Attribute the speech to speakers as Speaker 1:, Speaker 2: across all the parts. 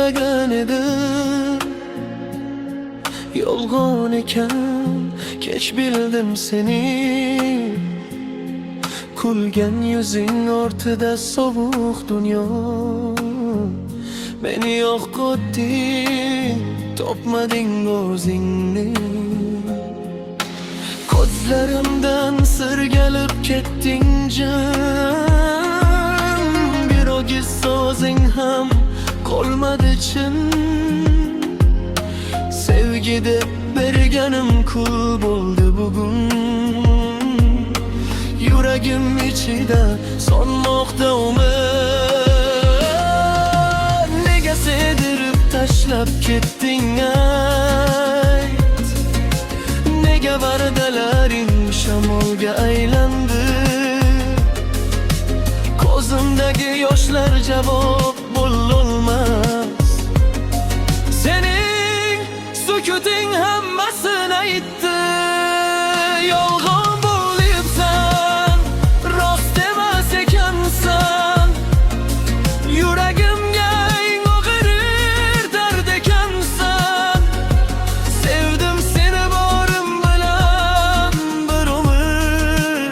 Speaker 1: izlagan edim. Yolg'on ekan, kech bildim seni. Kulgan yuzing ortida sovuq dunyo. Meni yo'qotding, topmading o'zingni. Ko'zlarimdan sirgalib ketding jon. Bir ogiz so'zing ham qolmadi chin. Sevgi deb berganim kul bo'ldi bugun. Yuragim ichida sonmoqda umid. Nega sedirib tashlab ketding ayt? Nega va'dalaring shamolga aylandi? Ko'zimdagi yoshlar javob bo'lolmas. Sening sukuting hammasini aytdi. Yolg'on bo'libsan, rost emas ekansan. Yuragimga eng og'ir dard ekansan. Sevdim seni borim bilan bir umr.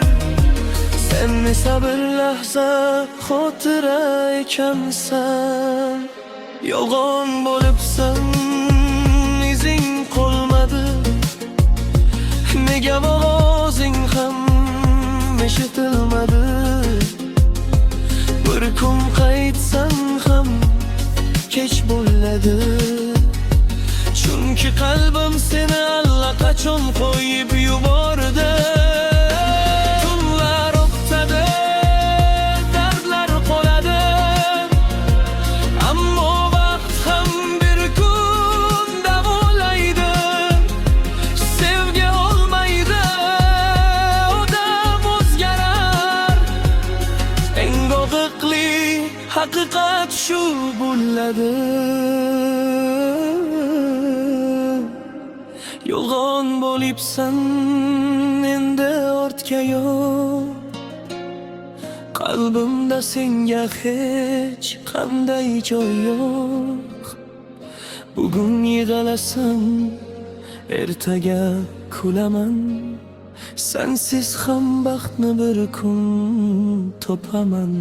Speaker 1: Sen esa bir lahza xotira ekansan. Yolg'on bo'libsan, izing qolmadi. Nega ovozing ham eshitilmadi? Bir kun qaytsang ham kech bo'ladi. Chunki qalbim seni allaqachon qo'yib yubordi. Tunlar o'tadi, dardlar qoladi. Ammo vaqt ham bir kun davolaydi. Sevgi olmaydi, odam o'zgarar. Eng og'riqli haqiqat shu bo'ladi. Yolg'on bo'libsan, endi ortga yo'q. Qalbimda senga hech qanday joy yo'q. Bugun yig'alasam, ertaga kulaman. Sensiz ham baxtni bir kun topaman.